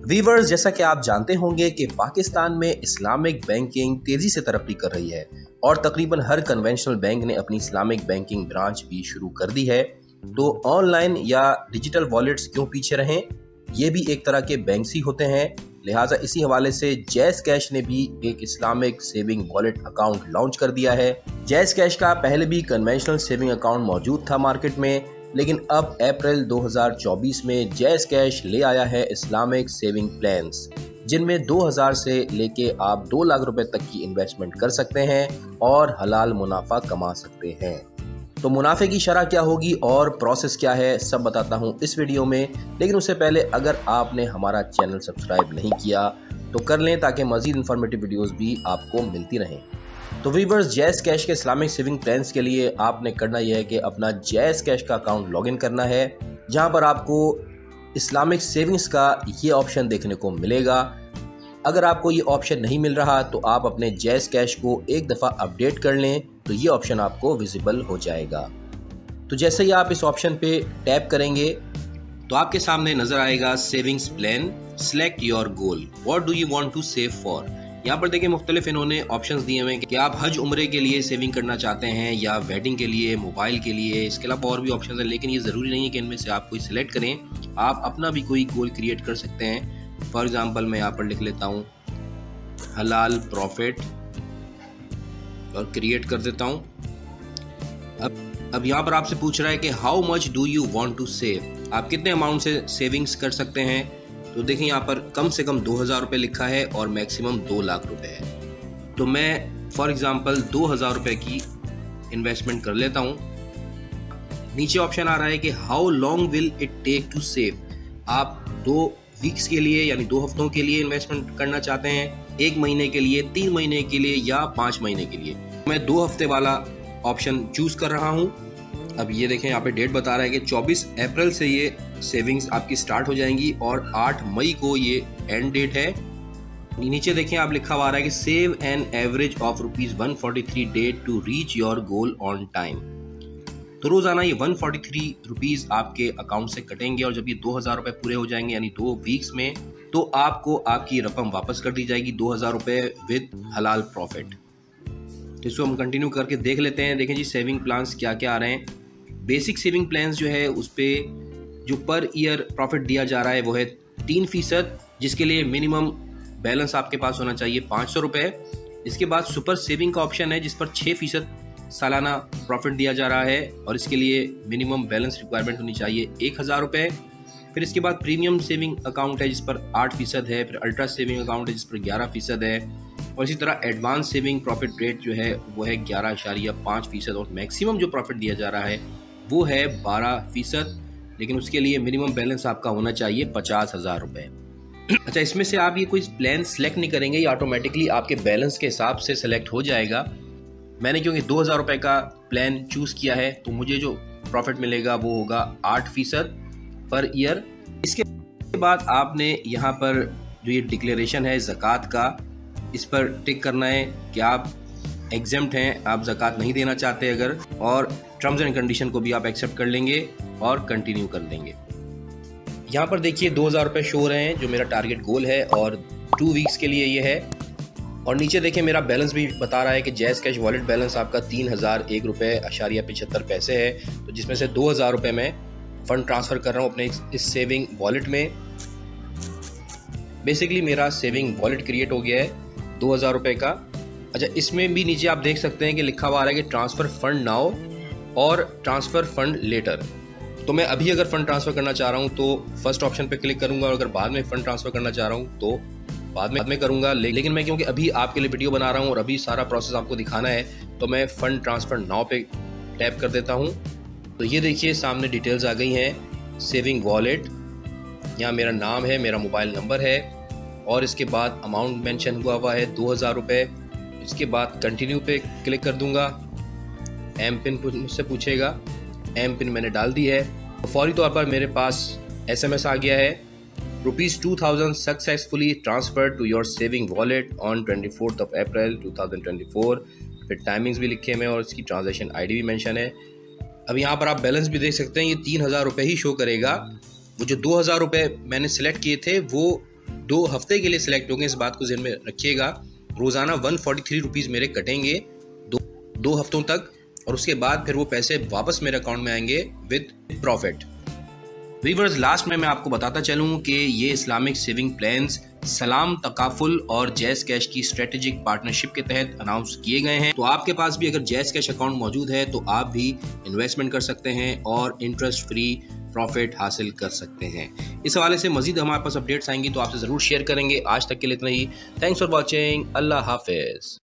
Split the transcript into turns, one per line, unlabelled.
Viewers, जैसा कि आप जानते होंगे कि पाकिस्तान में इस्लामिक बैंकिंग तेज़ी से तरक्की कर रही है और तकरीबन हर कन्वेंशनल बैंक ने अपनी इस्लामिक बैंकिंग ब्रांच भी शुरू कर दी है। तो ऑनलाइन या डिजिटल वॉलेट्स क्यों पीछे रहें, ये भी एक तरह के बैंक्स ही होते हैं। लिहाजा इसी हवाले से जैज़ कैश ने भी एक Islamic saving wallet account launch कर दिया है। जैज़ कैश का पहले भी कन्वेंशनल सेविंग अकाउंट मौजूद था मार्केट में, लेकिन अब अप्रैल 2024 में जैज़ कैश ले आया है इस्लामिक सेविंग प्लान्स, जिनमें 2000 से लेके आप 2 लाख रुपए तक की इन्वेस्टमेंट कर सकते हैं और हलाल मुनाफा कमा सकते हैं। तो मुनाफे की शरह क्या होगी और प्रोसेस क्या है, सब बताता हूँ इस वीडियो में। लेकिन उससे पहले अगर आपने हमारा चैनल सब्सक्राइब नहीं किया तो कर लें, ताकि मज़ीद इन्फॉर्मेटिव वीडियोज़ भी आपको मिलती रहें। तो वीवर्स, जैज़ कैश के इस्लामिक सेविंग प्लान्स के लिए आपने करना यह है कि अपना जैज़ कैश का अकाउंट लॉगिन करना है, जहां पर आपको इस्लामिक सेविंग्स का ये ऑप्शन देखने को मिलेगा। अगर आपको ये ऑप्शन नहीं मिल रहा तो आप अपने जैज़ कैश को एक दफ़ा अपडेट कर लें, तो ये ऑप्शन आपको विजिबल हो जाएगा। तो जैसे ही आप इस ऑप्शन पे टैप करेंगे तो आपके सामने नज़र आएगा savings plan, select your goal, what do you want to save for. यहाँ पर देखिए मुख्तलिफ इन्होंने ऑप्शंस दिए हुए हैं कि आप हज उम्रे के लिए सेविंग करना चाहते हैं या वेडिंग के लिए, मोबाइल के लिए, इसके अलावा और भी ऑप्शंस हैं। लेकिन ये ज़रूरी नहीं है कि इनमें से आप कोई सिलेक्ट करें, आप अपना भी कोई गोल क्रिएट कर सकते हैं। फॉर एग्जांपल मैं यहाँ पर लिख लेता हूँ हलाल प्रॉफिट और क्रिएट कर देता हूँ। अब यहाँ पर आपसे पूछ रहा है कि how much do you want to save, आप कितने अमाउंट से सेविंग्स कर सकते हैं। तो देखिए यहाँ पर कम से कम 2000 रुपये लिखा है और मैक्सिमम 2 लाख रुपए है। तो मैं फॉर एग्जांपल 2000 रुपये की इन्वेस्टमेंट कर लेता हूँ। नीचे ऑप्शन आ रहा है कि how long will it take to save, आप 2 वीक्स के लिए यानी 2 हफ्तों के लिए इन्वेस्टमेंट करना चाहते हैं, 1 महीने के लिए, 3 महीने के लिए या 5 महीने के लिए। मैं 2 हफ्ते वाला ऑप्शन चूज कर रहा हूँ। अब ये देखें यहाँ पे डेट बता रहा है कि 24 अप्रैल से ये सेविंग्स आपकी स्टार्ट हो जाएंगी और 8 मई को ये एंड डेट है। नीचे देखें आप लिखा हुआ आ रहा है कि save an average of ₹143 that to reach your goal on time. तो रोजाना ये 143 रुपीज आपके अकाउंट से कटेंगे और जब ये 2000 रुपये पूरे हो जाएंगे यानी 2 वीक्स में, तो आपको आपकी रकम वापस कर दी जाएगी 2000 रुपये विद हलाल प्रॉफिट। तो इसको हम कंटिन्यू करके देख लेते हैं। देखें जी सेविंग प्लान्स क्या क्या आ रहे हैं। बेसिक सेविंग प्लान्स जो है उस पर जो पर ईयर प्रॉफिट दिया जा रहा है वो है 3%, जिसके लिए मिनिमम बैलेंस आपके पास होना चाहिए 500 रुपये। इसके बाद सुपर सेविंग का ऑप्शन है जिस पर 6% सालाना प्रॉफिट दिया जा रहा है और इसके लिए मिनिमम बैलेंस रिक्वायरमेंट होनी चाहिए 1000 रुपये। फिर इसके बाद प्रीमियम सेविंग अकाउंट है जिस पर 8% है, फिर अल्ट्रा सेविंग अकाउंट है जिस पर 11% है, और इसी तरह एडवांस सेविंग प्रॉफिट रेट जो है वो है 11.5% और मैक्सिमम जो प्रॉफिट दिया जा रहा है वो है 12%। लेकिन उसके लिए मिनिमम बैलेंस आपका होना चाहिए 50,000 रुपये। अच्छा, इसमें से आप ये कोई प्लान सेलेक्ट नहीं करेंगे, ये ऑटोमेटिकली आपके बैलेंस के हिसाब से सेलेक्ट हो जाएगा। मैंने क्योंकि 2000 रुपये का प्लान चूज़ किया है तो मुझे जो प्रॉफिट मिलेगा वो होगा 8% पर ईयर। इसके बाद आपने यहाँ पर जो ये डिक्लेरेशन है ज़कात का, इस पर टिक करना है कि आप एग्जेम्प्ट हैं, आप ज़कात नहीं देना चाहते अगर, और टर्म्स एंड कंडीशन को भी आप एक्सेप्ट कर लेंगे और कंटिन्यू कर देंगे। यहाँ पर देखिए 2000 रुपये शो हो रहे हैं जो मेरा टारगेट गोल है और 2 वीक्स के लिए ये है। और नीचे देखें मेरा बैलेंस भी बता रहा है कि जैज़ कैश वॉलेट बैलेंस आपका 3001.75 रुपये है, तो जिसमें से 2000 रुपये मैं फ़ंड ट्रांसफ़र कर रहा हूँ अपने इस सेविंग वॉलेट में। बेसिकली मेरा सेविंग वॉलेट क्रिएट हो गया है 2000 रुपये का। अच्छा, इसमें भी नीचे आप देख सकते हैं कि लिखा हुआ आ रहा है कि ट्रांसफ़र फंड नाउ और ट्रांसफ़र फंड लेटर। तो मैं अभी अगर फ़ंड ट्रांसफ़र करना चाह रहा हूँ तो फर्स्ट ऑप्शन पे क्लिक करूँगा, और अगर बाद में फ़ंड ट्रांसफ़र करना चाह रहा हूँ तो बाद में करूँगा। लेकिन मैं क्योंकि अभी आपके लिए वीडियो बना रहा हूँ और अभी सारा प्रोसेस आपको दिखाना है, तो मैं फ़ंड ट्रांसफ़र नाउ पे टैप कर देता हूँ। तो ये देखिए सामने डिटेल्स आ गई हैं। सेविंग वॉलेट, यहाँ मेरा नाम है, मेरा मोबाइल नंबर है और इसके बाद अमाउंट मेंशन हुआ है 2000 रुपये। इसके बाद कंटिन्यू पे क्लिक कर दूंगा। एम पिन मुझसे पूछेगा, एम पिन मैंने डाल दी है। तो फौरी तौर पर मेरे पास SMS आ गया है, ₹2000 successfully transfer to your saving wallet on 24 April 2024। फिर टाइमिंग्स भी लिखे हुए हैं और इसकी ट्रांजैक्शन ID भी मेंशन है। अब यहाँ पर आप बैलेंस भी देख सकते हैं, ये 3000 रुपये ही शो करेगा। वो जो 2000 रुपये मैंने सेलेक्ट किए थे वो 2 हफ्ते के लिए सिलेक्ट होंगे, इस बात को ध्यान में रखिएगा। रोज़ाना 143 रुपीज़ मेरे कटेंगे 2 हफ्तों तक, और उसके बाद फिर वो पैसे वापस मेरे अकाउंट में आएंगे विद प्रॉफिट। व्यूअर्स, लास्ट में मैं आपको बताता चलूँ कि ये इस्लामिक सेविंग प्लान्स सलाम तकाफुल और जैज़ कैश की स्ट्रेटेजिक पार्टनरशिप के तहत अनाउंस किए गए हैं। तो आपके पास भी अगर जैज़ कैश अकाउंट मौजूद है तो आप भी इन्वेस्टमेंट कर सकते हैं और इंटरेस्ट फ्री प्रॉफिट हासिल कर सकते हैं। इस हवाले से मजीद हमारे पास अपडेट्स आएंगी तो आपसे ज़रूर शेयर करेंगे। आज तक के लिए इतना ही। Thanks for watching. अल्लाह हाफिज़।